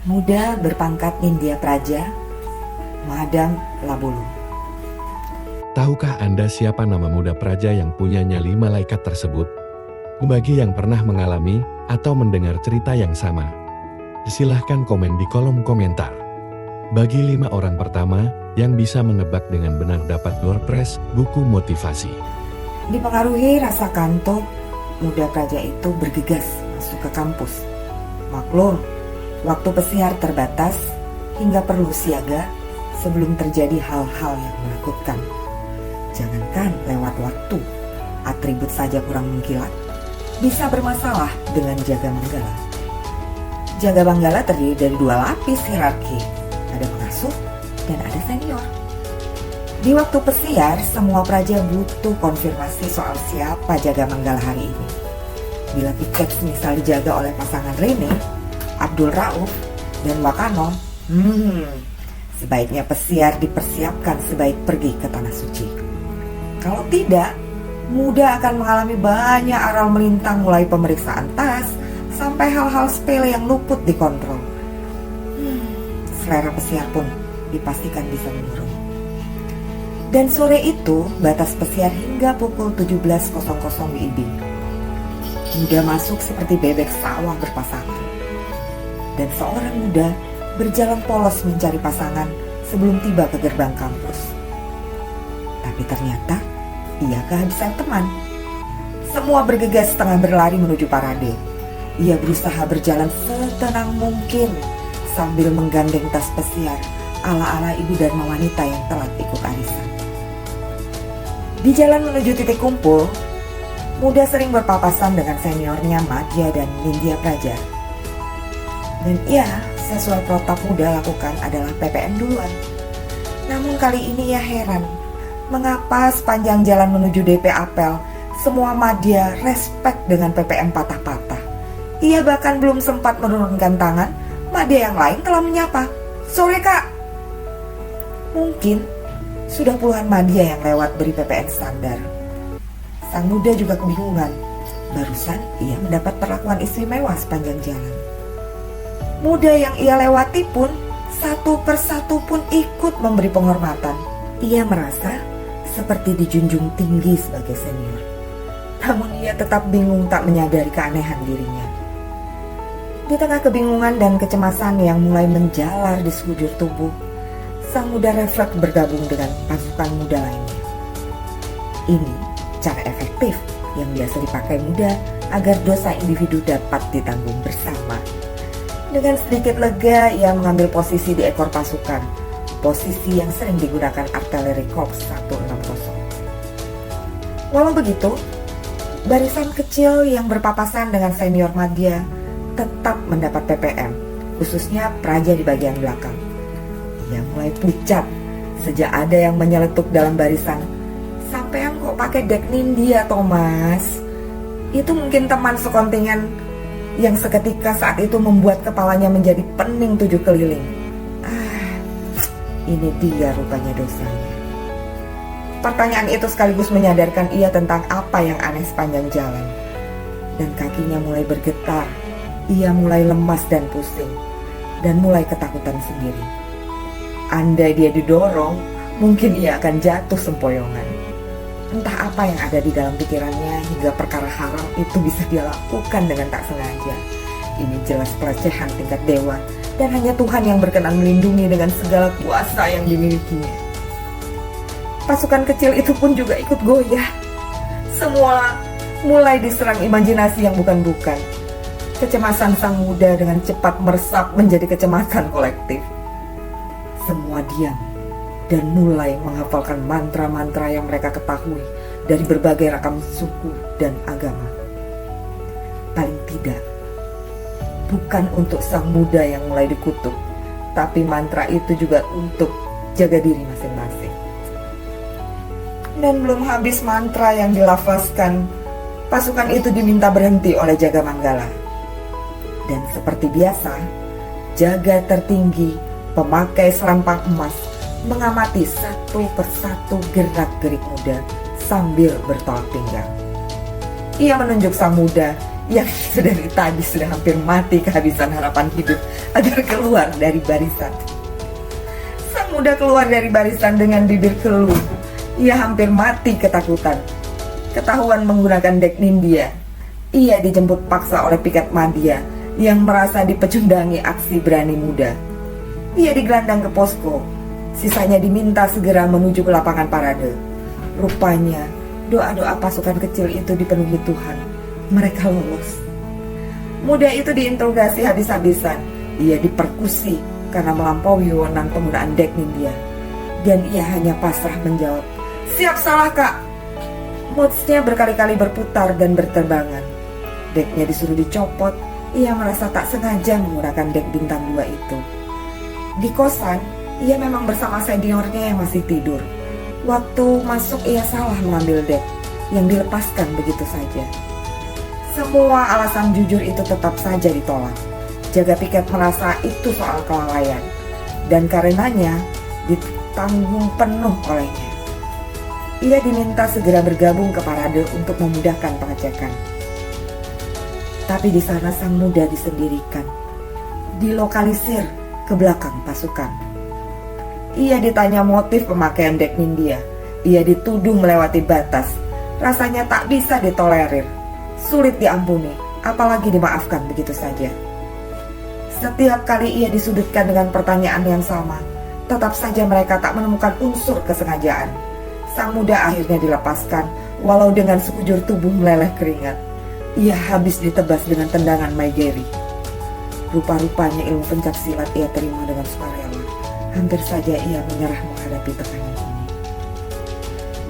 Muda berpangkat Nindya Praja, Madam Labulu. Tahukah Anda siapa nama muda praja yang punya nyali malaikat tersebut? Bagi yang pernah mengalami atau mendengar cerita yang sama, silahkan komen di kolom komentar. Bagi 5 orang pertama yang bisa menebak dengan benar dapat door prize buku motivasi. Dipengaruhi rasa kantuk, muda praja itu bergegas masuk ke kampus. Maklum, waktu pesiar terbatas hingga perlu siaga sebelum terjadi hal-hal yang menakutkan. Jangankan lewat waktu, atribut saja kurang mengkilat, bisa bermasalah dengan jaga manggala. Jaga manggala terdiri dari 2 lapis hierarki, ada pengasuh dan ada senior. Di waktu pesiar, semua praja butuh konfirmasi soal siapa jaga manggala hari ini. Bila tiket misal dijaga oleh pasangan Rene, Abdul Rauf, dan Wakano, sebaiknya pesiar dipersiapkan sebaik pergi ke Tanah Suci. Kalau tidak, muda akan mengalami banyak aral melintang mulai pemeriksaan tas sampai hal-hal sepele yang luput dikontrol. Selera pesiar pun dipastikan bisa menurun. Dan sore itu batas pesiar hingga pukul 17.00 WIB. Muda masuk seperti bebek sawah berpasangan. Dan seorang muda berjalan polos mencari pasangan sebelum tiba ke gerbang kampus. Tapi ternyata ia kehabisan teman. Semua bergegas tengah berlari menuju parade. Ia berusaha berjalan setenang mungkin sambil menggandeng tas pesiar ala-ala ibu dharma wanita yang telat ikut arisan. Di jalan menuju titik kumpul, muda sering berpapasan dengan seniornya Madya dan Nindya Praja. Dan ia sesuai protap muda lakukan adalah PPM duluan. Namun kali ini ia heran, mengapa sepanjang jalan menuju DP Apel, semua Madya respect dengan PPM patah-patah. Ia bahkan belum sempat menurunkan tangan, Madya yang lain telah menyapa, "Sore kak." Mungkin sudah puluhan Madya yang lewat beri PPN standar. Sang muda juga kebingungan, barusan ia mendapat perlakuan istimewa sepanjang jalan. Muda yang ia lewati pun satu persatu pun ikut memberi penghormatan. Ia merasa seperti dijunjung tinggi sebagai senior. Namun ia tetap bingung tak menyadari keanehan dirinya. Di tengah kebingungan dan kecemasan yang mulai menjalar di sekujur tubuh, sang muda refleks bergabung dengan pasukan muda lainnya. Ini cara efektif yang biasa dipakai muda agar dosa individu dapat ditanggung bersama. Dengan sedikit lega, ia mengambil posisi di ekor pasukan, posisi yang sering digunakan artileri Korps 160. Walau begitu, barisan kecil yang berpapasan dengan senior Madya tetap mendapat PPM, khususnya praja di bagian belakang. Ia mulai pucat sejak ada yang menyeletuk dalam barisan. "Sampean kok pakai dek Nindya, Thomas?" Itu mungkin teman sekontingen yang seketika saat itu membuat kepalanya menjadi pening 7 keliling. Ini dia rupanya dosanya. Pertanyaan itu sekaligus menyadarkan ia tentang apa yang aneh sepanjang jalan. Dan kakinya mulai bergetar. Ia mulai lemas dan pusing. Dan mulai ketakutan sendiri. Andai dia didorong, mungkin ia akan jatuh sempoyongan. Entah apa yang ada di dalam pikirannya hingga perkara haram itu bisa dia lakukan dengan tak sengaja. Ini jelas pelecehan tingkat dewa dan hanya Tuhan yang berkenan melindungi dengan segala kuasa yang dimilikinya. Pasukan kecil itu pun juga ikut goyah. Semua mulai diserang imajinasi yang bukan-bukan. Kecemasan sang muda dengan cepat meresap menjadi kecemasan kolektif. Semua diam dan mulai menghafalkan mantra-mantra yang mereka ketahui dari berbagai ragam suku dan agama. Paling tidak, bukan untuk sang muda yang mulai dikutuk, tapi mantra itu juga untuk jaga diri masing-masing. Dan belum habis mantra yang dilafazkan, pasukan itu diminta berhenti oleh jaga manggala. Dan seperti biasa, jaga tertinggi, pemakai selampang emas, mengamati satu persatu gerak-gerik muda sambil bertolak pinggang. Ia menunjuk sang muda yang sedari tadi sudah hampir mati kehabisan harapan hidup agar keluar dari barisan. Sang muda keluar dari barisan dengan bibir keluh. Ia hampir mati ketakutan. Ketahuan menggunakan dek Nindya, ia dijemput paksa oleh piket Madya yang merasa dipecundangi aksi berani muda. Ia digelandang ke posko, sisanya diminta segera menuju ke lapangan parade. Rupanya doa-doa pasukan kecil itu dipenuhi Tuhan. Mereka lolos. Muda itu diinterogasi habis-habisan. Ia dipersekusi karena melampaui wewenang penggunaan dek Nindya. Dan ia hanya pasrah menjawab, "Siap salah, Kak." Moodsnya berkali-kali berputar dan berterbangan. Deknya disuruh dicopot. Ia merasa tak sengaja menggunakan dek bintang 2 itu. Di kosan, ia memang bersama seniornya yang masih tidur. Waktu masuk ia salah mengambil dek yang dilepaskan begitu saja. Semua alasan jujur itu tetap saja ditolak. Jaga piket merasa itu soal kelalaian, dan karenanya ditanggung penuh olehnya. Ia diminta segera bergabung ke parade untuk memudahkan pengecekan. Tapi di sana sang muda disendirikan, dilokalisir ke belakang pasukan. Ia ditanya motif pemakaian dek Nindya. Ia dituduh melewati batas. Rasanya tak bisa ditolerir. Sulit diampuni, apalagi dimaafkan begitu saja. Setiap kali ia disudutkan dengan pertanyaan yang sama, tetap saja mereka tak menemukan unsur kesengajaan. Sang muda akhirnya dilepaskan, walau dengan sekujur tubuh meleleh keringat. Ia habis ditebas dengan tendangan Maigeri. Rupa-rupanya ilmu pencaksilat ia terima dengan sukarela. Hampir saja ia menyerah menghadapi tekanan ini.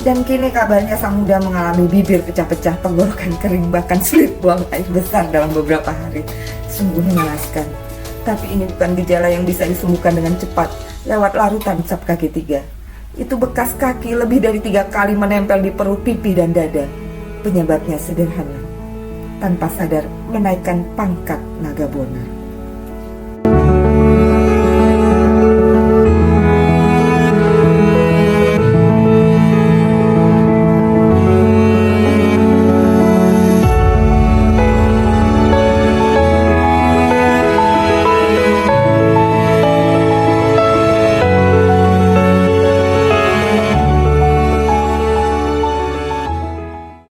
Dan kini kabarnya sang muda mengalami bibir pecah-pecah, tenggorokan kering, bahkan sulit buang air besar dalam beberapa hari. Sungguh mengenaskan. Tapi ini bukan gejala yang bisa disembuhkan dengan cepat lewat larutan cap kaki 3. Itu bekas kaki lebih dari 3 kali menempel di perut, pipi, dan dada. Penyebabnya sederhana. Tanpa sadar menaikkan pangkat naga bonar.